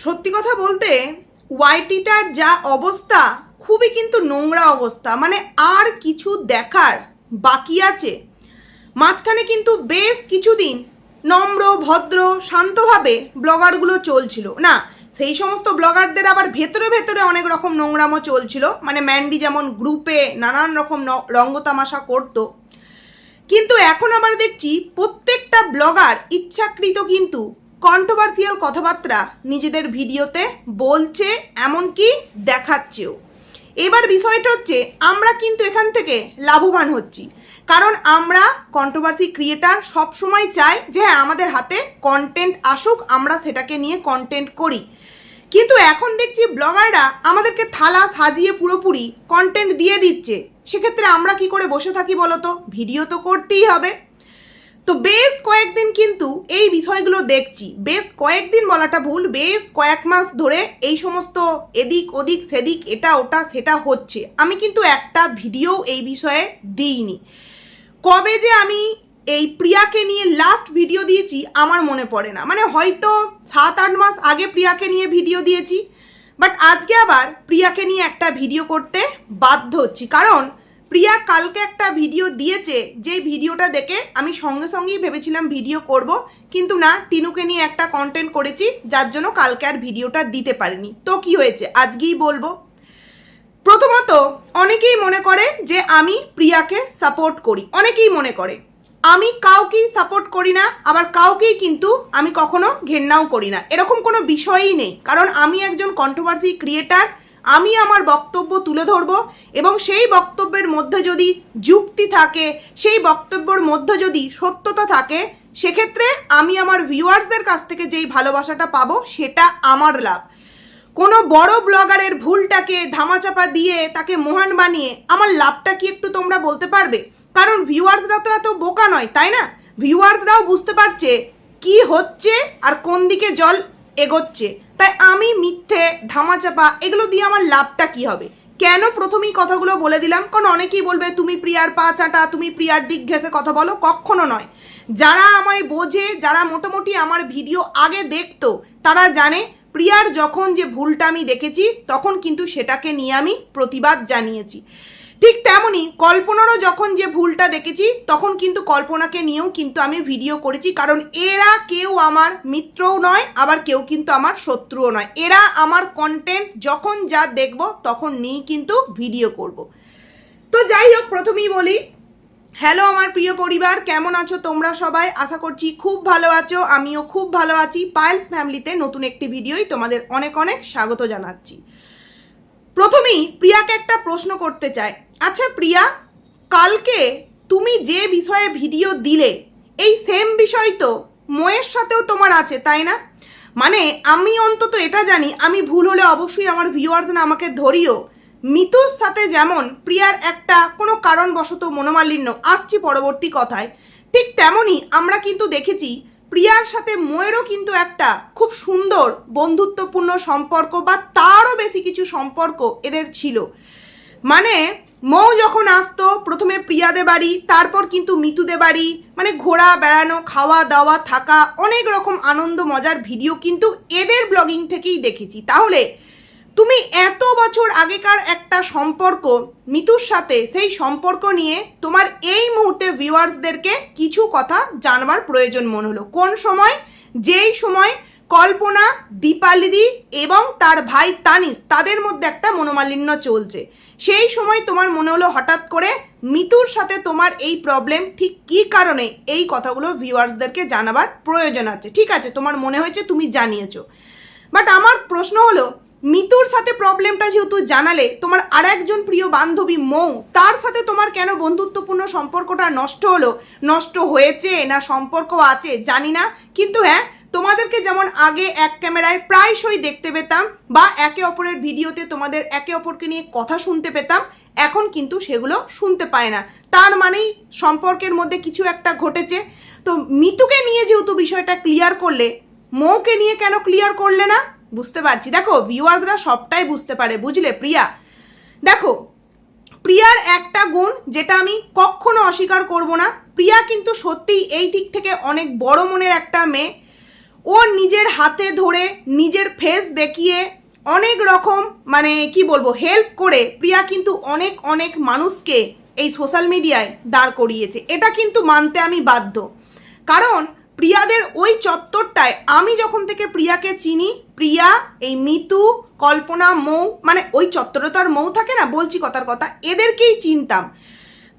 সত্যি কথা বলতে ওয়াইটিটার যা অবস্থা খুবই কিন্তু নোংরা অবস্থা, মানে আর কিছু দেখার বাকি আছে। মাঝখানে কিন্তু বেশ কিছুদিন নম্র ভদ্র শান্তভাবে ব্লগারগুলো চলছিল না, সেই সমস্ত ব্লগারদের আবার ভেতরে ভেতরে অনেক রকম নোংরামো চলছিল, মানে ম্যান্ডি যেমন গ্রুপে নানান রকম রঙ্গতামাশা করতো। কিন্তু এখন আবার দেখছি প্রত্যেকটা ব্লগার ইচ্ছাকৃত কিন্তু কন্ট্রোভার্সিয়াল কথাবার্তা নিজেদের ভিডিওতে বলছে, এমনকি দেখাচ্ছেও। এবার বিষয়টা হচ্ছে আমরা কিন্তু এখান থেকে লাভবান হচ্ছি, কারণ আমরা কন্ট্রোভার্সি ক্রিয়েটার সবসময় চাই যে হ্যাঁ আমাদের হাতে কন্টেন্ট আসুক, আমরা সেটাকে নিয়ে কন্টেন্ট করি। কিন্তু এখন দেখছি ব্লগাররা আমাদেরকে থালা সাজিয়ে পুরোপুরি কন্টেন্ট দিয়ে দিচ্ছে। সেক্ষেত্রে আমরা কি করে বসে থাকি বলো তো? ভিডিও তো করতেই হবে। তো বেশ কয়েকদিন কিন্তু এই বিষয়গুলো দেখছি, বেশ কয়েকদিন বলাটা ভুল, বেশ কয়েক মাস ধরে এই সমস্ত এদিক ওদিক সেদিক এটা ওটা সেটা হচ্ছে। আমি কিন্তু একটা ভিডিও এই বিষয়ে দিইনি। কবে যে আমি এই প্রিয়াকে নিয়ে লাস্ট ভিডিও দিয়েছি আমার মনে পড়ে না, মানে হয়তো 7-8 মাস আগে প্রিয়াকে নিয়ে ভিডিও দিয়েছি। বাট আজকে আবার প্রিয়াকে নিয়ে একটা ভিডিও করতে বাধ্য হচ্ছি, কারণ প্রিয়া কালকে একটা ভিডিও দিয়েছে, যেই ভিডিওটা দেখে আমি সঙ্গে সঙ্গেই ভেবেছিলাম ভিডিও করব, কিন্তু না, টিনুকে নিয়ে একটা কন্টেন্ট করেছি যার জন্য কালকে আর ভিডিওটা দিতে পারিনি। তো কি হয়েছে আজকেই বলবো। প্রথমত অনেকেই মনে করে যে আমি প্রিয়াকে সাপোর্ট করি, অনেকেই মনে করে। আমি কাউকেই সাপোর্ট করি না, আবার কাউকেই কিন্তু আমি কখনো ঘেন্নাও করি না, এরকম কোনো বিষয়ই নেই। কারণ আমি একজন কন্ট্রোভার্সি ক্রিয়েটার, আমি আমার বক্তব্য তুলে ধরবো, এবং সেই বক্তব্যের মধ্যে যদি যুক্তি থাকে, সেই বক্তব্যের মধ্যে যদি সত্যতা থাকে, সেক্ষেত্রে আমি আমার ভিউয়ার্সদের কাছ থেকে যেই ভালোবাসাটা পাবো সেটা আমার লাভ। কোনো বড় ব্লগারের ভুলটাকে ধামাচাপা দিয়ে তাকে মহান বানিয়ে আমার লাভটা কি একটু তোমরা বলতে পারবে? কারণ ভিউয়ার্সরা তো এত বোকা নয়, তাই না? ভিউয়ার্সরাও বুঝতে পারছে কি হচ্ছে আর কোন দিকে জল এগোচ্ছে। তাই আমি মিথ্যে ধামাচাপা এগুলো দিয়ে আমার লাভটা কি হবে? কেন প্রথমেই কথাগুলো বলে দিলাম, কারণ অনেকেই বলবে তুমি প্রিয়ার পা চাটা, তুমি প্রিয়ার দিক ঘেঁষে কথা বলো। কখনো নয়। যারা আমায় বোঝে, যারা মোটামুটি আমার ভিডিও আগে দেখতো, তারা জানে প্রিয়ার যখন যে ভুলটা আমি দেখেছি তখন কিন্তু সেটাকে নিয়ে আমি প্রতিবাদ জানিয়েছি। ঠিক তেমনই কল্পনারও যখন যে ভুলটা দেখেছি তখন কিন্তু কল্পনাকে নিয়েও কিন্তু আমি ভিডিও করেছি, কারণ এরা কেউ আমার মিত্রও নয়, আবার কেউ কিন্তু আমার শত্রুও নয়। এরা আমার কন্টেন্ট যখন যা দেখব তখন নিয়েই কিন্তু ভিডিও করব। তো যাই হোক, প্রথমেই বলি হ্যালো আমার প্রিয় পরিবার, কেমন আছো তোমরা সবাই? আশা করছি খুব ভালো আছো, আমিও খুব ভালো আছি। পায়েলস ফ্যামিলিতে নতুন একটি ভিডিওই তোমাদের অনেক অনেক স্বাগত জানাচ্ছি। প্রথমেই প্রিয়াকে একটা প্রশ্ন করতে চাই। আচ্ছা প্রিয়া, কালকে তুমি যে বিষয়ে ভিডিও দিলে এই সেম বিষয় তো ময়ের সাথেও তোমার আছে, তাই না? মানে আমি অন্তত এটা জানি, আমি ভুল হলে অবশ্যই আমার ভিউয়ার্সরা আমাকে ধরিও। মিতুর সাথে যেমন প্রিয়ার একটা কোনো কারণবশত মনোমালিন্য, আসছি পরবর্তী কথায়, ঠিক তেমনই আমরা কিন্তু দেখেছি প্রিয়ার সাথে ময়েরও কিন্তু একটা খুব সুন্দর বন্ধুত্বপূর্ণ সম্পর্ক, বা তারও বেশি কিছু সম্পর্ক এদের ছিল। মানে মৌ যখন আসতো প্রথমে প্রিয়াদের বাড়ি, তারপর কিন্তু মিতুদের বাড়ি, মানে ঘোরা বেড়ানো, খাওয়া দাওয়া, থাকা, অনেক রকম আনন্দ মজার ভিডিও কিন্তু এদের ব্লগিং থেকেই দেখেছি। তাহলে তুমি এত বছর আগেকার একটা সম্পর্ক মিতুর সাথে, সেই সম্পর্ক নিয়ে তোমার এই মুহূর্তে ভিউয়ার্সদেরকে কিছু কথা জানবার প্রয়োজন মনে হলো। কোন সময়? যেই সময় কল্পনা, দীপালিদি এবং তার ভাই তানিশ, তাদের মধ্যে একটা মনোমালিন্য চলছে, সেই সময় তোমার মনে হলো হঠাৎ করে মিতুর সাথে তোমার এই প্রবলেম, ঠিক কী কারণে এই কথাগুলো ভিউয়ার্সদেরকে জানাবার প্রয়োজন আছে। ঠিক আছে, তোমার মনে হয়েছে, তুমি জানিয়েছো। বাট আমার প্রশ্ন হলো, মিতুর সাথে প্রবলেমটা যেহেতু জানালে, তোমার আর একজন প্রিয় বান্ধবী মৌ, তার সাথে তোমার কেন বন্ধুত্বপূর্ণ সম্পর্কটা নষ্ট হলো? নষ্ট হয়েছে না সম্পর্ক আছে জানি না, কিন্তু হ্যাঁ তোমাদেরকে যেমন আগে এক ক্যামেরায় প্রায়শই দেখতে পেতাম, বা একে অপরের ভিডিওতে তোমাদের একে অপরকে নিয়ে কথা শুনতে পেতাম, এখন কিন্তু সেগুলো শুনতে পায় না। তার মানেই সম্পর্কের মধ্যে কিছু একটা ঘটেছে। তো মিতুকে নিয়ে যেহেতু বিষয়টা ক্লিয়ার করলে, মৌকে নিয়ে কেন ক্লিয়ার করলে না? বুঝতে পারছি, দেখো ভিউয়ার্সরা সবটাই বুঝতে পারে, বুঝলে প্রিয়া? দেখো প্রিয়ার একটা গুণ যেটা আমি কখনো অস্বীকার করব না, প্রিয়া কিন্তু সত্যিই এই দিক থেকে অনেক বড় মনের একটা মেয়ে। ও নিজের হাতে ধরে নিজের ফেস দেখিয়ে অনেক রকম মানে কি বলবো হেল্প করে প্রিয়া কিন্তু অনেক অনেক মানুষকে এই সোশ্যাল মিডিয়ায় দাঁড় করিয়েছে। এটা কিন্তু মানতে আমি বাধ্য, কারণ প্রিয়াদের ওই চত্বরটায় আমি যখন থেকে প্রিয়াকে চিনি, প্রিয়া, এই মিতু, কল্পনা, মৌ, মানে ওই চত্বরে তো আর মৌ থাকে না, বলছি কথার কথা, এদেরকেই চিনতাম।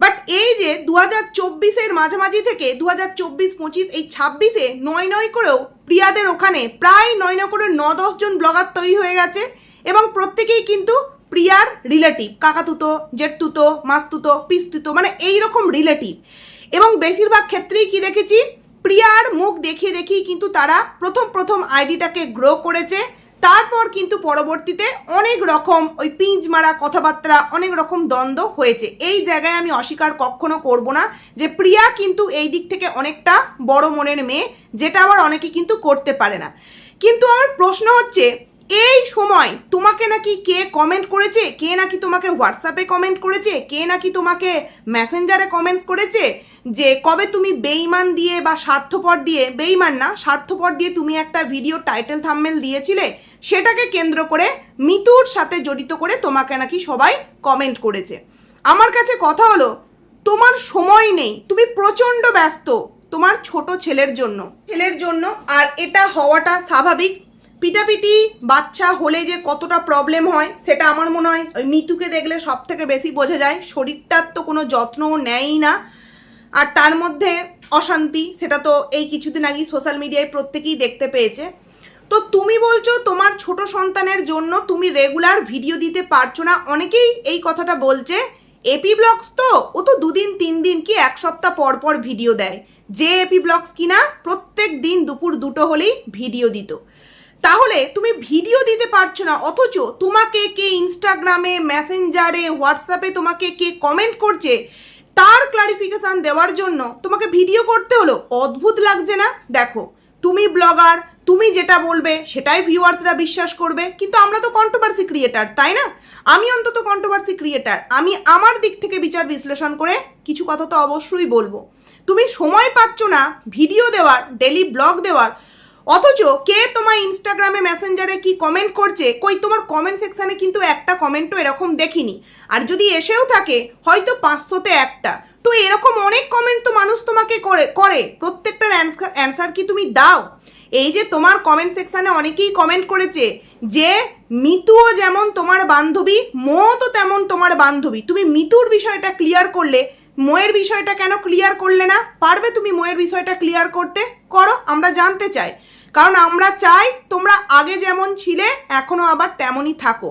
বাট এই যে 2024-এর মাঝামাঝি থেকে 2024-25 এই 26-এ নয় করেও প্রিয়াদের ওখানে প্রায় 9 করে 9-10 জন ব্লগার তৈরি হয়ে গেছে, এবং প্রত্যেকেই কিন্তু প্রিয়ার রিলেটিভ, কাকাতুতো, জেঠতুতো, মাসতুতো, পিসতুতো, মানে এইরকম রিলেটিভ। এবং বেশিরভাগ ক্ষেত্রেই কি দেখেছি, প্রিয়ার মুখ দেখিয়ে দেখিয়ে কিন্তু তারা প্রথম আইডিটাকে গ্রো করেছে। তারপর কিন্তু পরবর্তীতে অনেক রকম ওই পিঞ্চ মারা কথাবার্তা, অনেক রকম দ্বন্দ্ব হয়েছে। এই জায়গায় আমি অস্বীকার কখনো করব না যে প্রিয়া কিন্তু এই দিক থেকে অনেকটা বড় মনের মেয়ে, যেটা আবার অনেকে কিন্তু করতে পারে না। কিন্তু আমার প্রশ্ন হচ্ছে, এই সময় তোমাকে নাকি কে কমেন্ট করেছে, কে নাকি তোমাকে হোয়াটসঅ্যাপে কমেন্ট করেছে, কে নাকি তোমাকে মেসেঞ্জারে কমেন্টস করেছে যে কবে তুমি বেইমান দিয়ে বা স্বার্থপর দিয়ে, বেইমান না স্বার্থপর দিয়ে তুমি একটা ভিডিও টাইটেল থাম্বনেল দিয়েছিলে, সেটাকে কেন্দ্র করে মিতুর সাথে জড়িত করে তোমাকে নাকি সবাই কমেন্ট করেছে। আমার কাছে কথা হলো, তোমার সময় নেই, তুমি প্রচণ্ড ব্যস্ত তোমার ছোট ছেলের জন্য, আর এটা হওয়াটা স্বাভাবিক। পিটাপিটি বাচ্চা হলে যে কতটা প্রবলেম হয় সেটা আমার মনে হয় ওই মিতুকে দেখলে সব থেকে বেশি বোঝা যায়। শরীরটার তো কোনো যত্নও নেয়ই না, আর তার মধ্যে অশান্তি, সেটা তো এই কিছুদিন আগে সোশ্যাল মিডিয়ায় প্রত্যেকেই দেখতে পেয়েছে। তো তুমি বলছো তোমার ছোট সন্তানের জন্য তুমি রেগুলার ভিডিও দিতে পারছো না, অনেকেই এই কথাটা বলছে। এপি ব্লগস তো ও তো 2 দিন 3 দিন কি 1 সপ্তাহ পর পর ভিডিও দেয়, যে এপি ব্লগস কিনা প্রত্যেক দিন দুপুর 2টো হলেই ভিডিও দিত। তাহলে তুমি ভিডিও দিতে পারছো না, অথচ তোমাকে কে ইনস্টাগ্রামে, মেসেঞ্জারে, হোয়াটসঅ্যাপে তোমাকে কে কমেন্ট করছে তার ক্লারিফিকেশন দেওয়ার জন্য তোমাকে ভিডিও করতে হলো। অদ্ভুত লাগছে না? দেখো, তুমি ব্লগার, তুমি যেটা বলবে সেটাই ভিউয়ার্সরা বিশ্বাস করবে, কিন্তু আমরা তো কন্ট্রোভার্সি ক্রিয়েটার, তাই না? আমি অন্তত কন্ট্রোভার্সি ক্রিয়েটার, আমি আমার দিক থেকে বিচার বিশ্লেষণ করে কিছু কথা তো অবশ্যই বলবো। তুমি সময় পাচ্ছ না ভিডিও দেওয়ার, ডেলি ব্লগ দেওয়ার, অথচ কে তোমার ইনস্টাগ্রামে, মেসেঞ্জারে কি কমেন্ট করছে, কই তোমার কমেন্ট সেকশানে কিন্তু একটা কমেন্টও এরকম দেখিনি, আর যদি এসেও থাকে হয়তো 500-তে একটা। তো এরকম অনেক কমেন্ট তো মানুষ তোমাকে করে প্রত্যেকটার অ্যান্সার কি তুমি দাও? এই যে তোমার কমেন্ট সেকশানে অনেকেই কমেন্ট করেছে যে মিতুও যেমন তোমার বান্ধবী, মো তো তেমন তোমার বান্ধবী, তুমি মিতুর বিষয়টা ক্লিয়ার করলে, মোয়ের বিষয়টা কেন ক্লিয়ার করলে না? পারবে তুমি মোয়ের বিষয়টা ক্লিয়ার করতে? করো, আমরা জানতে চাই, কারণ আমরা চাই তোমরা আগে যেমন ছিলে এখনো আবার তেমনই থাকো।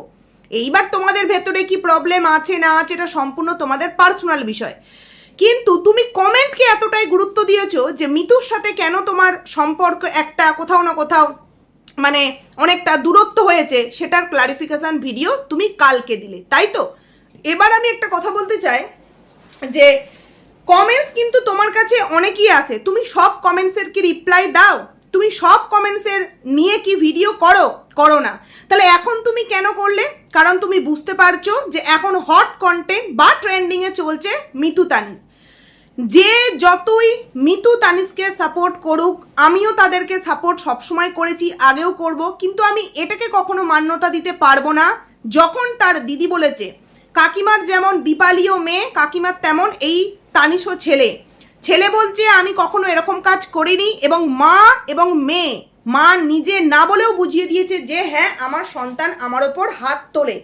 এইবার তোমাদের ভেতরে কি প্রবলেম আছে না আছে এটা সম্পূর্ণ তোমাদের পার্সোনাল বিষয়, কিন্তু তুমি কমেন্টকে এতটাই গুরুত্ব দিয়েছো যে মিতুর সাথে কেন তোমার সম্পর্ক একটা কোথাও না কোথাও মানে অনেকটা দূরত্ব হয়েছে, সেটার ক্লারিফিকেশন ভিডিও তুমি কালকে দিলে, তাই তো? এবার আমি একটা কথা বলতে চাই যে কমেন্টস কিন্তু তোমার কাছে অনেকই আসে, তুমি সব কমেন্টসের কি রিপ্লাই দাও? তুমি সব কমেন্টসের নিয়ে কি ভিডিও করো না? তাহলে এখন তুমি কেন করলে? কারণ তুমি বুঝতে পারছো যে এখন হট কন্টেন্ট বা ট্রেন্ডিংয়ে চলছে মিতু তানিশ। যে যতই মিতু তানিশকে সাপোর্ট করুক, আমিও তাদেরকে সাপোর্ট সবসময় করেছি, আগেও করব, কিন্তু আমি এটাকে কখনো মান্যতা দিতে পারবো না যখন তার দিদি বলেছে কাকিমার যেমন দীপালিও মেয়ে, কাকিমার তেমন এই তানিশও ছেলে বলছে আমি কখনো এরকম কাজ করিনি, এবং মা এবং মেয়ে, মা নিজে না বলেও বুঝিয়ে দিয়েছে যে হ্যাঁ আমার সন্তান আমার ওপর হাত তোলে।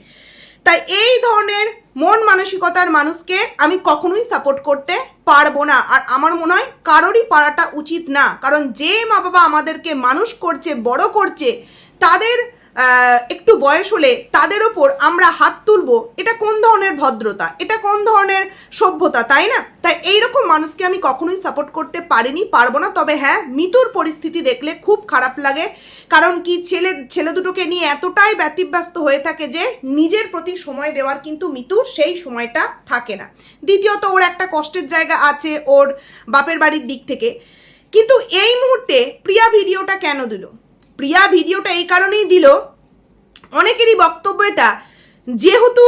তাই এই ধরনের মন মানসিকতার মানুষকে আমি কখনোই সাপোর্ট করতে পারবো না, আর আমার মনে হয় কারোরই পারাটা উচিত না। কারণ যে মা বাবা আমাদেরকে মানুষ করছে, বড় করছে, তাদের একটু বয়স হলে তাদের ওপর আমরা হাত তুলবো, এটা কোন ধরনের ভদ্রতা, এটা কোন ধরনের সভ্যতা, তাই না? তাই এইরকম মানুষকে আমি কখনোই সাপোর্ট করতে পারবো না। তবে হ্যাঁ, মিতুর পরিস্থিতি দেখলে খুব খারাপ লাগে, কারণ কি ছেলে দুটোকে নিয়ে এতটাই ব্যতিব্যস্ত হয়ে থাকে যে নিজের প্রতি সময় দেওয়ার কিন্তু মিতুর সেই সময়টা থাকে না। দ্বিতীয়ত ওর একটা কষ্টের জায়গা আছে ওর বাপের বাড়ির দিক থেকে। কিন্তু এই মুহূর্তে প্রিয়া ভিডিওটা কেন দিল? প্রিয়া ভিডিওটা এই কারণেই দিল, অনেকেরই বক্তব্য এটা, যেহেতু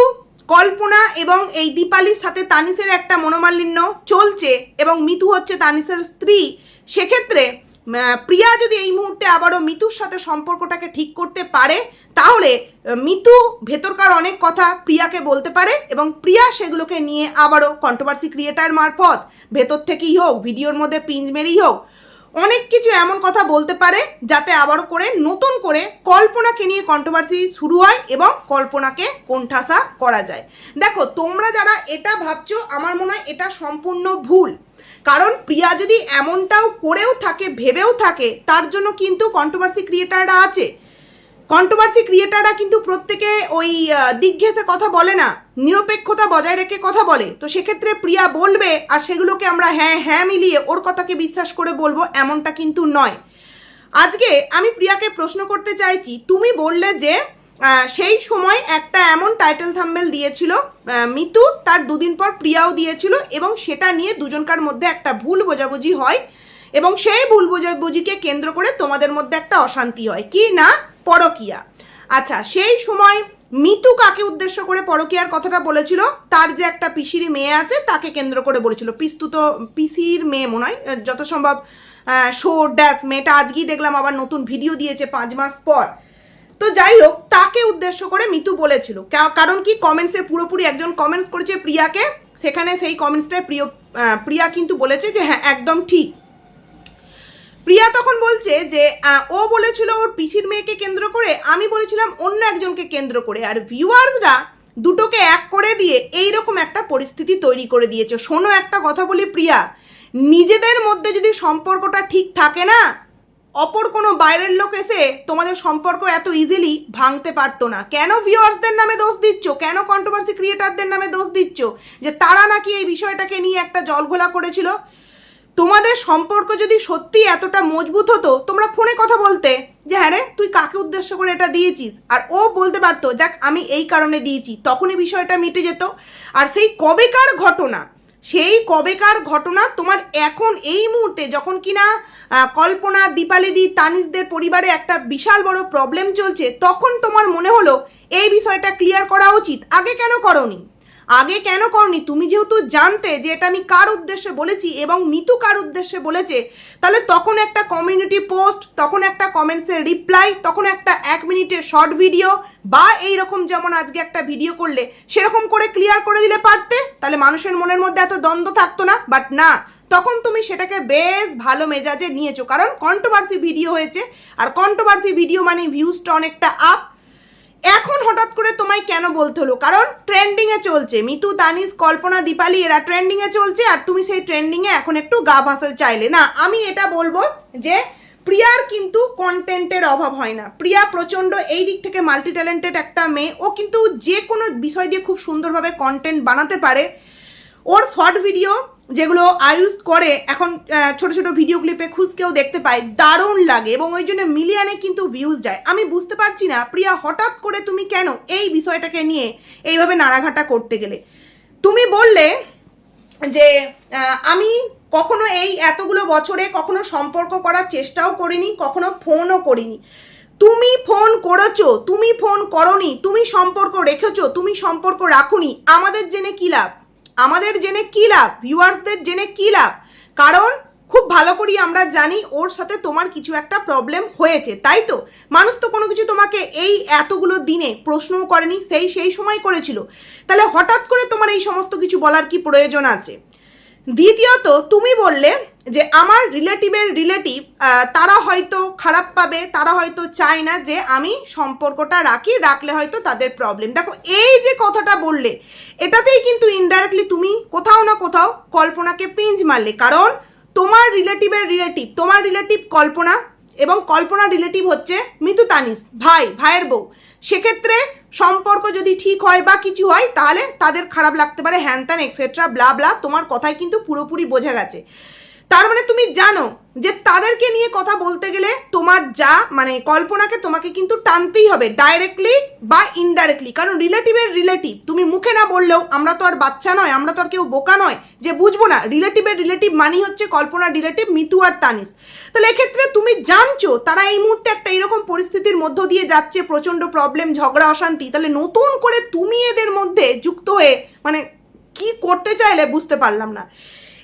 কল্পনা এবং এই দীপালির সাথে তানিশের একটা মনোমালিন্য চলছে এবং মিতু হচ্ছে তানিশের স্ত্রী, সেক্ষেত্রে প্রিয়া যদি এই মুহূর্তে আবারও মিতুর সাথে সম্পর্কটাকে ঠিক করতে পারে, তাহলে মিতু ভেতরকার অনেক কথা প্রিয়াকে বলতে পারে এবং প্রিয়া সেগুলোকে নিয়ে আবারও কন্ট্রোভার্সি ক্রিয়েটার মারফত ভেতর থেকেই হোক, ভিডিওর মধ্যে পিঞ্জ মেরেই হোক, অনেক কিছু এমন কথা বলতে পারে যাতে আবারও করে নতুন করে কল্পনাকে নিয়ে কন্ট্রোভার্সি শুরু হয় এবং কল্পনাকে কোণঠাসা করা যায়। দেখো, তোমরা যারা এটা ভাবছো, আমার মনে হয় এটা সম্পূর্ণ ভুল। কারণ প্রিয়া যদি এমনটাও করেও থাকে, ভেবেও থাকে, তার জন্য কিন্তু কন্ট্রোভার্সি ক্রিয়েটাররা আছে। কন্ট্রোভার্সি ক্রিয়েটাররা কিন্তু প্রত্যেকে ওই দিক ঘেঁষে কথা বলে না, নিরপেক্ষতা বজায় রেখে কথা বলে। তো সেক্ষেত্রে প্রিয়া বলবে আর সেগুলোকে আমরা হ্যাঁ হ্যাঁ মিলিয়ে ওর কথাকে বিশ্বাস করে বলবো, এমনটা কিন্তু নয়। আজকে আমি প্রিয়াকে প্রশ্ন করতে চাইছি, তুমি বললে যে সেই সময় একটা এমন টাইটেল থাম্বনেল দিয়েছিল মিতু, তার দুদিন পর প্রিয়াও দিয়েছিল এবং সেটা নিয়ে দুজনকার মধ্যে একটা ভুল বোঝাবুঝি হয় এবং সেই ভুল বোঝাবুঝিকে কেন্দ্র করে তোমাদের মধ্যে একটা অশান্তি হয়, কি না, পরকীয়া। আচ্ছা, সেই সময় মিতু কাকে উদ্দেশ্য করে পরকীয়ার কথাটা বলেছিল? তার যে একটা পিসির মেয়ে আছে তাকে কেন্দ্র করে বলেছিল। পিসির মেয়ে মনে হয়, যত সম্ভব শো ড্যাশ মেয়েটা আজকেই দেখলাম আবার নতুন ভিডিও দিয়েছে 5 মাস পর। তো যাই হোক, তাকে উদ্দেশ্য করে মিতু বলেছিল। কারণ কি, কমেন্টসে পুরোপুরি একজন কমেন্টস করেছে প্রিয়াকে, সেখানে সেই কমেন্টসটায় প্রিয়া কিন্তু বলেছে যে হ্যাঁ একদম ঠিক। প্রিয়া তখন বলছে যে ও বলেছিল ওর পিসির মেয়েকে কেন্দ্র করে, আমি বলেছিলাম অন্য একজনকে কেন্দ্র করে, আর ভিউয়ার্সরা দুটোকে এক করে দিয়ে এইরকম একটা পরিস্থিতি তৈরি করে দিয়েছে। শোনো, একটা কথা বলি প্রিয়া, নিজেদের মধ্যে যদি সম্পর্কটা ঠিক থাকে না, অপর কোনো বাইরের লোক এসে তোমাদের সম্পর্ক এত ইজিলি ভাঙতে পারতো না। কেন ভিউয়ার্সদের নামে দোষ দিচ্ছ? কেন কন্ট্রোভার্সি ক্রিয়েটারদের নামে দোষ দিচ্ছ যে তারা নাকি এই বিষয়টাকে নিয়ে একটা জলঘোলা করেছিল? তোমাদের সম্পর্ক যদি সত্যি এতটা মজবুত হতো, তোমরা ফোনে কথা বলতে যে হ্যাঁ রে তুই কাকে উদ্দেশ্য করে এটা দিয়েছিস, আর ও বলতে পারতো দেখ আমি এই কারণে দিয়েছি, তখনই বিষয়টা মিটে যেত। আর সেই কবেকার ঘটনা তোমার এখন এই মুহূর্তে যখন কিনা কল্পনা, দীপালিদি, তানিশদের পরিবারে একটা বিশাল বড় প্রবলেম চলছে, তখন তোমার মনে হলো এই বিষয়টা ক্লিয়ার করা উচিত। আগে কেন করনি? তুমি যেহেতু জানতে যে এটা আমি কার উদ্দেশ্যে বলেছি এবং মিতু কার উদ্দেশ্যে বলেছে, তাহলে তখন একটা কমিউনিটি পোস্ট, তখন একটা কমেন্টসের রিপ্লাই, তখন একটা 1 মিনিটের শর্ট ভিডিও বা এইরকম যেমন আজকে একটা ভিডিও করলে সেরকম করে ক্লিয়ার করে দিলে পারতে, তাহলে মানুষের মনের মধ্যে এত দ্বন্দ্ব থাকতো না। বাট না, তখন তুমি সেটাকে বেশ ভালো মেজাজে নিয়েছো, কারণ কন্ট্রোভার্সি ভিডিও হয়েছে, আর কন্ট্রোভার্সি ভিডিও মানে ভিউজটা অনেকটা আপ। এখন হঠাৎ করে তোমায় কেন বলতে হলো? কারণ ট্রেন্ডিংয়ে চলছে, মিতু, তানিশ, কল্পনা, দীপালি এরা ট্রেন্ডিংয়ে চলছে, আর তুমি সেই ট্রেন্ডিংয়ে এখন একটু গা ভাসাতে চাইলে না। আমি এটা বলবো যে প্রিয়ার কিন্তু কন্টেন্টের অভাব হয় না। প্রিয়া প্রচণ্ড এই দিক থেকে মাল্টি ট্যালেন্টেড একটা মেয়ে, ও কিন্তু যে কোনো বিষয় দিয়ে খুব সুন্দরভাবে কন্টেন্ট বানাতে পারে। ওর শর্ট ভিডিও যেগুলো আইউজ করে এখন ছোট ছোট ভিডিও ক্লিপে খুঁজকেও দেখতে পাই, দারুণ লাগে এবং ওই জন্য মিলিয়নে কিন্তু ভিউজ যায়। আমি বুঝতে পারছি না প্রিয়া হঠাৎ করে তুমি কেন এই বিষয়টাকে নিয়ে এইভাবে নাড়াঘাটা করতে গেলে। তুমি বললে যে আমি কখনো এই এতগুলো বছরে কখনো সম্পর্ক করার চেষ্টাও করিনি, কখনো ফোনও করিনি। তুমি ফোন করেছো, তুমি ফোন করনি, তুমি সম্পর্ক রেখেছো, তুমি সম্পর্ক রাখুনি, আমাদের জেনে কি লাভ? ভিউয়ার্সদের জেনে কি লাভ? কারণ খুব ভালো করেই আমরা জানি ওর সাথে তোমার কিছু একটা প্রবলেম হয়েছে, তাই তো? মানুষ তো কোনো কিছু তোমাকে এই এতগুলো দিনে প্রশ্নও করেনি, সেই সময় করেছিল। তাহলে হঠাৎ করে তোমার এই সমস্ত কিছু বলার কি প্রয়োজন আছে? দ্বিতীয়ত, তুমি বললে যে আমার রিলেটিভ তারা হয়তো খারাপ পাবে, তারা হয়তো চায় না যে আমি সম্পর্কটা রাখলে হয়তো তাদের প্রবলেম। দেখো, এই যে কথাটা বললে, এটাতেই কিন্তু ইনডাইরেক্টলি তুমি কোথাও না কোথাও কল্পনাকে পিঞ্চ মারলে। কারণ তোমার রিলেটিভ কল্পনা, এবং কল্পনার রিলেটিভ হচ্ছে মিতু, তানিশ ভাইয়ের বউ। সেক্ষেত্রে সম্পর্ক যদি ঠিক হয় বা কিছু হয়, তাহলে তাদের খারাপ লাগতে পারে, হ্যান ত্যান এক্সেট্রা ব্লা ব্লা। তোমার কথাই কিন্তু পুরোপুরি বোঝা গেছে। তার মানে তুমি জানো যে তাদেরকে নিয়ে কথা বলতে গেলে তোমার কল্পনাকে তোমাকে কিন্তু টানতেই হবে, ডাইরেক্টলি বা ইনডাইরেক্টলি। কারণ রিলেটিভ তুমি মুখে না বললেও, আমরা তো আর বাচ্চা নয়, আমরা তো আর কেউ বোকা নয় যে বুঝবো না। রিলেটিভ মানি হচ্ছে কল্পনার রিলেটিভ মিতু আর তানিশ। তাহলে এক্ষেত্রে তুমি জানছো তারা এই মুহূর্তে একটা এরকম পরিস্থিতির মধ্য দিয়ে যাচ্ছে, প্রচন্ড প্রবলেম, ঝগড়া, অশান্তি। তাহলে নতুন করে তুমি এদের মধ্যে যুক্ত হয়ে কি করতে চাইলে বুঝতে পারলাম না।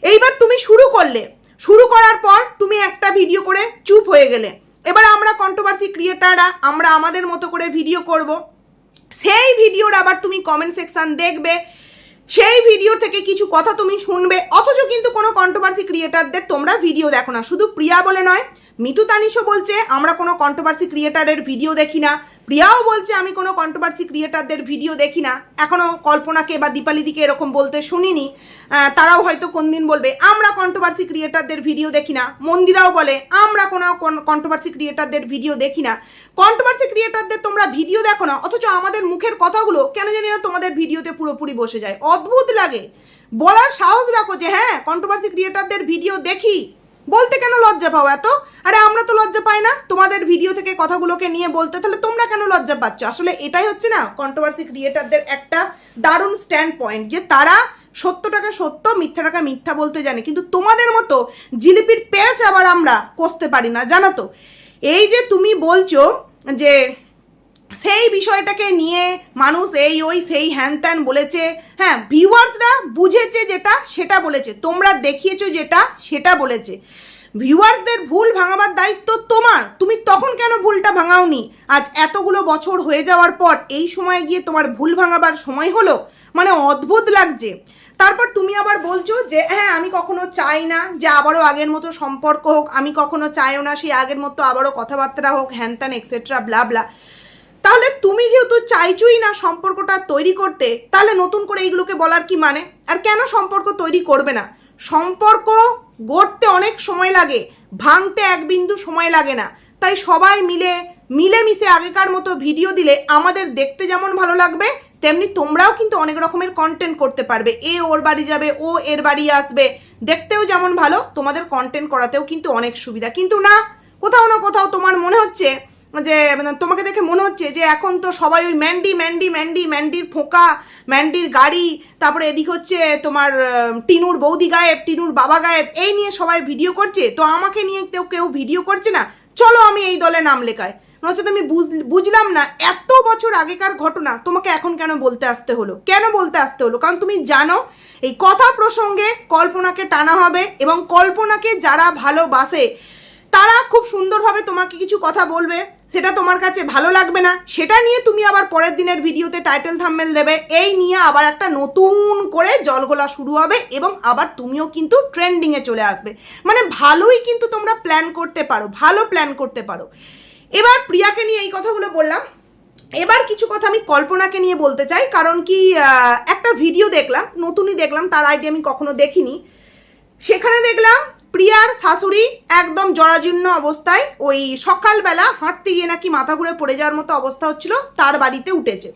এইবার তুমি শুরু করলে শুরু করার পর তুমি একটা ভিডিও করে চুপ হয়ে গেলে। এবার আমরা কন্ট্রোভার্সি ক্রিয়েটাররা আমরা আমাদের মতো করে ভিডিও করব, সেই ভিডিওর আবার তুমি কমেন্ট সেকশন দেখবে, সেই ভিডিও থেকে কিছু কথা তুমি শুনবে, অথচ কিন্তু কোনো কন্ট্রোভার্সি ক্রিয়েটারদের তোমরা ভিডিও দেখো না। শুধু প্রিয়া বলে নয়, মিতু তানিশও বলছে আমরা কোনো কন্ট্রোভার্সি ক্রিয়েটারের ভিডিও দেখি না, প্রিয়াও বলছে আমি কোনো কন্ট্রোভার্সি ক্রিয়েটারদের ভিডিও দেখি না। এখনও কল্পনাকে বা দীপালিদিকে এরকম বলতে শুনিনি, তারাও হয়তো কোন দিন বলবে আমরা কন্ট্রোভার্সি ক্রিয়েটারদের ভিডিও দেখি না। মন্দিরাও বলে আমরা কোনো কন্ট্রোভার্সি ক্রিয়েটারদের ভিডিও দেখি না। কন্ট্রোভার্সি ক্রিয়েটারদের তোমরা ভিডিও দেখো না, অথচ আমাদের মুখের কথাগুলো কেন জানি না তোমাদের ভিডিওতে পুরোপুরি বসে যায়। অদ্ভুত লাগে। বলার সাহস রাখো যে হ্যাঁ কন্ট্রোভার্সি ক্রিয়েটারদের ভিডিও দেখি, বলতে কেন লজ্জা পাও এত? আরে আমরা তো লজ্জা পাই না তোমাদের ভিডিও থেকে কথাগুলোকে নিয়ে বলতে, তাহলে তোমরা কেন লজ্জা পাচ্ছ? আসলে এটাই হচ্ছে না কন্ট্রোভার্সি ক্রিয়েটারদের একটা দারুণ স্ট্যান্ড পয়েন্ট, যে তারা সত্যটাকে সত্য, মিথ্যাটাকে মিথ্যা বলতে জানে, কিন্তু তোমাদের মতো জিলিপির পেঁচ আবার আমরা কষতে পারি না, জানো তো। এই যে তুমি বলছো যে সেই বিষয়টাকে নিয়ে মানুষ এই ওই সেই হ্যান ত্যান বলেছে, হ্যাঁ ভিউয়ার্সরা বুঝেছে যেটা সেটা বলেছে, তোমরা দেখিয়েছো যেটা সেটা বলেছে। ভিউয়ার্সদের ভুল ভাঙাবার দায়িত্ব তোমার, তুমি তখন কেন ভুলটা ভাঙাওনি? আজ এতগুলো বছর হয়ে যাওয়ার পর এই সময় গিয়ে তোমার ভুল ভাঙাবার সময় হলো, মানে অদ্ভুত লাগছে। তারপর তুমি আবার বলছো যে হ্যাঁ আমি কখনো চাই না যে আবারও আগের মতো সম্পর্ক হোক, আমি কখনো চাইও না সেই আগের মতো আবারও কথাবার্তা হোক, হ্যান ত্যান এক্সেট্রা ব্লা ব্লা। তাহলে তুমি যেহেতু চাইছই না সম্পর্কটা তৈরি করতে, তাহলে নতুন করে এইগুলোকে বলার কি মানে? আর কেন সম্পর্ক তৈরি করবে না? সম্পর্ক গড়তে অনেক সময় লাগে, ভাঙতে এক বিন্দু সময় লাগে না। তাই সবাই মিলেমিশে আগেকার মতো ভিডিও দিলে আমাদের দেখতে যেমন ভালো লাগবে, তেমনি তোমরাও কিন্তু অনেক রকমের কন্টেন্ট করতে পারবে। এ ওর বাড়ি যাবে, ও এর বাড়ি আসবে, দেখতেও যেমন ভালো, তোমাদের কন্টেন্ট করাতেও কিন্তু অনেক সুবিধা। কিন্তু না, কোথাও না কোথাও তোমার মনে হচ্ছে যে তোমাকে দেখে মনে হচ্ছে যে এখন তো সবাই ওই ম্যান্ডির ফোঁকা, ম্যান্ডির গাড়ি, তারপরে এদিক হচ্ছে তোমার টিনুর বৌদি গায়েব, টিনুর বাবা গায়েব, এই নিয়ে সবাই ভিডিও করছে, তো আমাকে নিয়ে কেউ ভিডিও করছে না, চলো আমি এই দলে নাম লেখাই। হচ্ছে তুমি বুঝলাম না এত বছর আগেকার ঘটনা তোমাকে এখন কেন বলতে আসতে হলো? কারণ তুমি জানো এই কথা প্রসঙ্গে কল্পনাকে টানা হবে, এবং কল্পনাকে যারা ভালোবাসে তারা খুব সুন্দরভাবে তোমাকে কিছু কথা বলবে, সেটা তোমার কাছে ভালো লাগবে না, সেটা নিয়ে তুমি আবার পরের দিনের ভিডিওতে টাইটেল থাম্বনেল দেবে, এই নিয়ে আবার একটা নতুন করে জলঘোলা শুরু হবে, এবং আবার তুমিও কিন্তু ট্রেন্ডিংয়ে চলে আসবে। মানে ভালোই কিন্তু তোমরা প্ল্যান করতে পারো, ভালো প্ল্যান করতে পারো। এবার প্রিয়াকে নিয়ে এই কথাগুলো বললাম, এবার কিছু কথা আমি কল্পনাকে নিয়ে বলতে চাই। কারণ কি একটা ভিডিও দেখলাম, নতুনই দেখলাম, তার আইডিয়া আমি কখনো দেখিনি। সেখানে দেখলাম প্রিয়ার শাশুড়ি একদম জরাজীর্ণ অবস্থায়, ওই সকালবেলা হাঁটতে গিয়ে নাকি মাথা ঘুরে পড়ে যাওয়ার মতো অবস্থা হচ্ছিল, তার বাড়িতে উঠেছে।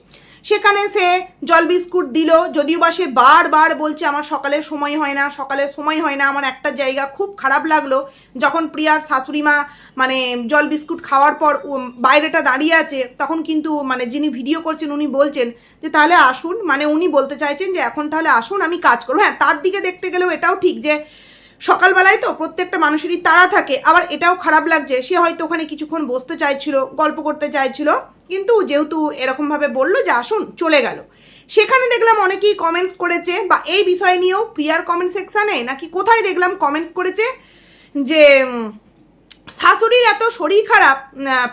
সেখানে সে জল বিস্কুট দিল, যদিও বা সে বারবার বলছে আমার সকালের সময় হয় না। আমার একটা জায়গা খুব খারাপ লাগলো, যখন প্রিয়ার শাশুড়ি মা মানে জল বিস্কুট খাওয়ার পর বাইরেটা দাঁড়িয়ে আছে, তখন কিন্তু মানে যিনি ভিডিও করছেন উনি বলছেন যে তাহলে আসুন, মানে উনি বলতে চাইছেন যে এখন তাহলে আসুন আমি কাজ করবো। হ্যাঁ, তার দিকে দেখতে গেলেও এটাও ঠিক যে সকালবেলায় তো প্রত্যেকটা মানুষেরই তাড়া থাকে। আবার এটাও খারাপ লাগছে, সে হয়তো ওখানে কিছুক্ষণ বসতে চাইছিল, গল্প করতে চাইছিল, কিন্তু যেহেতু এরকমভাবে বললো যে আসুন, চলে গেল। সেখানে দেখলাম অনেকেই কমেন্টস করেছে, বা এই বিষয় নিয়েও প্রিয়ার কমেন্ট সেকশানে নাকি কোথায় দেখলাম কমেন্টস করেছে যে শাশুড়ির এত শরীর খারাপ,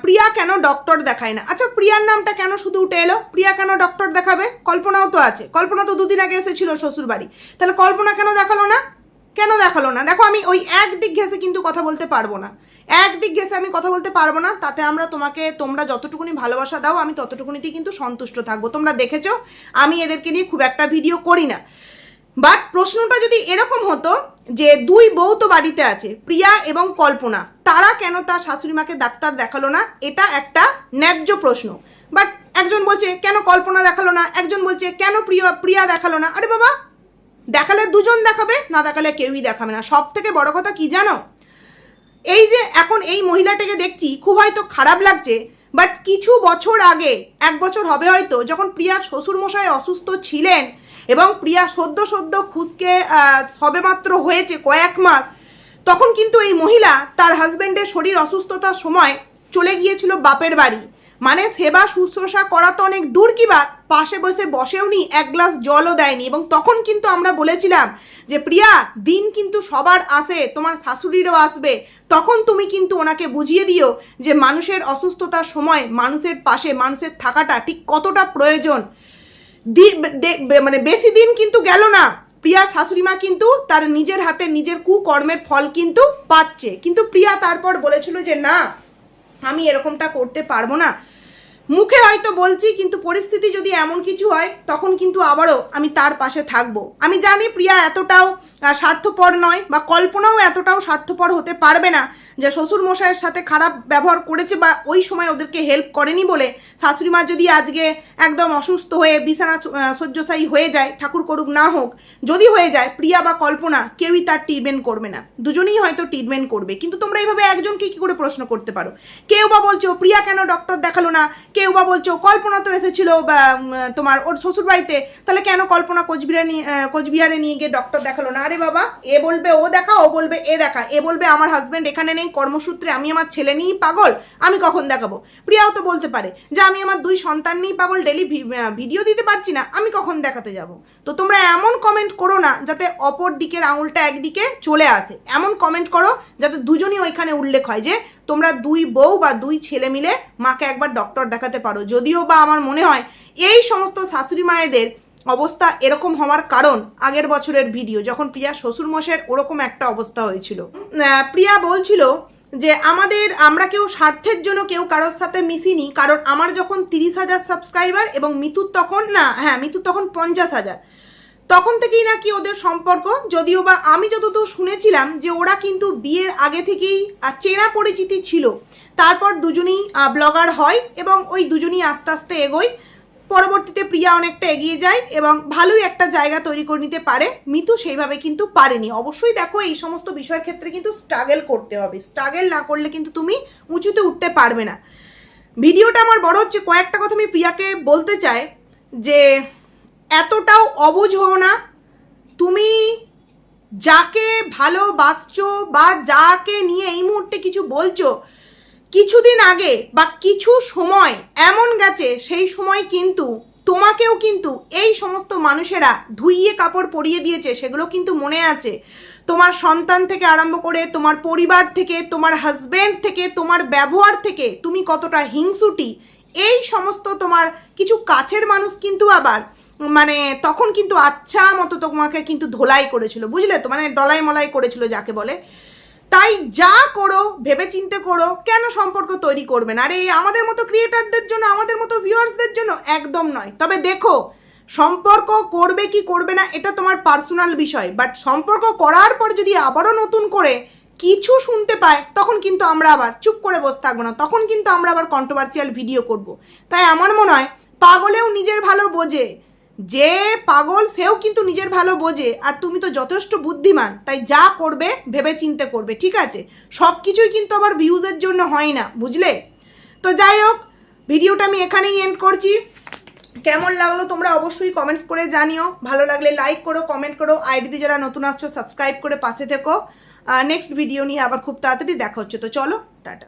প্রিয়া কেন ডক্টর দেখায় না। আচ্ছা, প্রিয়ার নামটা কেন শুধু উঠে এলো? প্রিয়া কেন ডক্টর দেখাবে? কল্পনাও তো আছে, কল্পনা তো দুদিন আগে এসেছিল শ্বশুর বাড়ি, তাহলে কল্পনা কেন দেখালো না? দেখো আমি ওই একদিক ঘেঁষে কিন্তু কথা বলতে পারবো না, তাতে তোমরা যতটুকুনি ভালোবাসা দাও আমি ততটুকুনিতেই কিন্তু সন্তুষ্ট থাকবো। তোমরা দেখেছো আমি এদেরকে নিয়ে খুব একটা ভিডিও করি না, বাট প্রশ্নটা যদি এরকম হতো যে দুই বউ তো বাড়িতে আছে, প্রিয়া এবং কল্পনা, তারা কেন তার শাশুড়ি মাকে ডাক্তার দেখালো না, এটা একটা ন্যায্য প্রশ্ন। বাট একজন বলছে কেন কল্পনা দেখালো না, একজন বলছে কেন প্রিয়া দেখালো না। আরে বাবা, দেখালে দুজন দেখাবে, না দেখালে কেউই দেখাবে না। সব থেকে বড় কথা কি জানো, এই যে এখন এই মহিলাটাকে দেখছি খুব হয়তো খারাপ লাগছে, বাট কিছু বছর আগে, 1 বছর হবে হয়তো, যখন প্রিয়ার শ্বশুরমশাই অসুস্থ ছিলেন এবং প্রিয়া সদ্য খুশকে সবেমাত্র হয়েছে কয়েক মাস, তখন কিন্তু এই মহিলা তার হাজব্যান্ডের শরীর অসুস্থতার সময় চলে গিয়েছিল বাপের বাড়ি। মানে সেবা শুশ্রূষা করা তো অনেক দূর কি বাত, পাশে বসেও নি, এক গ্লাস জলও দেয়নি। এবং তখন কিন্তু আমরা বলেছিলাম যে প্রিয়া, দিন কিন্তু সবার আসে, তোমার শাশুড়িরও আসবে, তখন তুমি কিন্তু ওনাকে বুঝিয়ে দিও যে মানুষের অসুস্থতার সময় মানুষের পাশে মানুষের থাকাটা ঠিক কতটা প্রয়োজন। মানে বেশি দিন কিন্তু গেল না, প্রিয়া শাশুড়িমা কিন্তু তার নিজের হাতে নিজের কুকর্মের ফল কিন্তু পাচ্ছে। কিন্তু প্রিয়া তারপর বলেছিল যে না, আমি এরকমটা করতে পারবো না। মুখে হয়তো বলছি, কিন্তু পরিস্থিতি যদি এমন কিছু হয় তখন কিন্তু আবারও আমি তার পাশে থাকবো। আমি জানি প্রিয়া এতটাও স্বার্থপর নয়, বা কল্পনাও এতটাও স্বার্থপর হতে পারবে না যে শ্বশুর মশাইয়ের সাথে খারাপ ব্যবহার করেছে বা ওই সময় ওদেরকে হেল্প করেনি বলে শাশুড়ি মা যদি আজকে একদম অসুস্থ হয়ে বিছানা শয্যাশায়ী হয়ে যায়, ঠাকুর করুক না হোক, যদি হয়ে যায়, প্রিয়া বা কল্পনা কেউই তার ট্রিটমেন্ট করবে না, দুজনেই হয়তো ট্রিটমেন্ট করবে। কিন্তু তোমরা এইভাবে একজনকে কি করে প্রশ্ন করতে পারো? কেউ বা বলছো প্রিয়া কেন ডক্টর দেখালো না, কেউ বা বলছো কল্পনা তো এসেছিল তোমার ওর শ্বশুর বাড়িতে, তাহলে কেন কল্পনা কোচবিহারে নিয়ে গিয়ে ডক্টর দেখালো না? আরে বাবা, এ বলবে ও দেখা, ও বলবে এ দেখা, এ বলবে আমার হাজব্যান্ড এখানে নেই কর্মসূত্রে, আমি আমার ছেলে নিয়েই পাগল, আমি কখন দেখাবো। প্রিয়াও তো বলতে পারে যে আমি আমার 2 সন্তান নিয়েই পাগল, ডেলি ভিডিও দিতে পারছি না, আমি কখন দেখাতে যাব। তো তোমরা এমন কমেন্ট করো না যাতে অপর দিকের আঙুলটা একদিকে চলে আসে, এমন কমেন্ট করো যাতে দুজনই ওইখানে উল্লেখ হয় যে তোমরা 2 বউ বা 2 ছেলে মিলে মাকে একবার ডক্টর দেখাতে পারো। যদিও বা আমার মনে হয় এই সমস্ত শাশুড়ি মায়েদের অবস্থা এরকম হওয়ার কারণ আগের বছরের ভিডিও, যখন প্রিয়া শ্বশুরমশাইয়ের ওরকম একটা অবস্থা হয়েছিল। প্রিয়া বলছিল যে আমরা কেউ স্বার্থের জন্য কেউ কারোর সাথে মিশিনি, কারণ আমার যখন 30,000 সাবস্ক্রাইবার এবং মিতুর তখন 50,000, তখন থেকেই নাকি ওদের সম্পর্ক। যদিও বা আমি যতদূর শুনেছিলাম যে ওরা কিন্তু বিয়ের আগে থেকেই চেনা পরিচিতি ছিল, তারপর দুজনেই ব্লগার হয় এবং ওই দুজনেই আস্তে আস্তে এগোয়। পরবর্তীতে প্রিয়া অনেকটা এগিয়ে যায় এবং ভালোই একটা জায়গা তৈরি করে নিতে পারে, মিতু সেইভাবে কিন্তু পারেনি। অবশ্যই দেখো, এই সমস্ত বিষয়ের ক্ষেত্রে কিন্তু স্ট্রাগল করতে হবে, স্ট্রাগল না করলে কিন্তু তুমি উঁচুতে উঠতে পারবে না। ভিডিওটা আমার বড় হচ্ছে, কয়েকটা কথা আমি প্রিয়াকে বলতে চাই যে এতটাও অবুঝ হও না। তুমি যাকে ভালোবাসছো বা যাকে নিয়ে এই মুহূর্তে কিছু বলছো, কিছুদিন আগে বা কিছু সময় এমন গেছে, সেই সময় কিন্তু তোমাকেও কিন্তু এই সমস্ত মানুষেরা ধুইয়ে কাপড় পরিয়ে দিয়েছে, সেগুলো কিন্তু মনে আছে। তোমার সন্তান থেকে আরম্ভ করে তোমার পরিবার থেকে, তোমার হাজবেন্ড থেকে, তোমার ব্যবহার থেকে তুমি কতটা হিংসুটি, এই সমস্ত তোমার কিছু কাছের মানুষ কিন্তু আবার মানে তখন কিন্তু আচ্ছা মতো তোমাকে কিন্তু ধোলাই করেছিল, বুঝলে তো, মানে ডলাই মলাই করেছিল যাকে বলে। তাই যা করো ভেবে চিন্তে করো, কেন সম্পর্ক তৈরি করবে না? আরে আমাদের মতো ক্রিয়েটারদের জন্য, আমাদের মতো ভিউয়ার্সদের জন্য একদম নয়। তবে দেখো, সম্পর্ক করবে কি করবে না এটা তোমার পার্সোনাল বিষয়, বাট সম্পর্ক করার পর যদি আবারও নতুন করে কিছু শুনতে পায়, তখন কিন্তু আমরা আবার চুপ করে বসে থাকবো না, তখন কিন্তু আমরা আবার কন্ট্রোভার্সিয়াল ভিডিও করব। তাই আমার মনে হয় পাগলেও নিজের ভালো বোঝে, যে পাগল সেও কিন্তু নিজের ভালো বোঝে, আর তুমি তো যথেষ্ট বুদ্ধিমান, তাই যা করবে ভেবে চিন্তে করবে, ঠিক আছে? সব কিছুই কিন্তু আবার ভিউজের জন্য হয় না, বুঝলে? তো যাই হোক, ভিডিওটা আমি এখানেই এন্ড করছি। কেমন লাগলো তোমরা অবশ্যই কমেন্টস করে জানিও, ভালো লাগলে লাইক করো, কমেন্ট করো, আইডিতে যারা নতুন আসছো সাবস্ক্রাইব করে পাশে থেকো। নেক্সট ভিডিও নিয়ে আবার খুব তাড়াতাড়ি দেখা হচ্ছে। তো চলো, টাটা।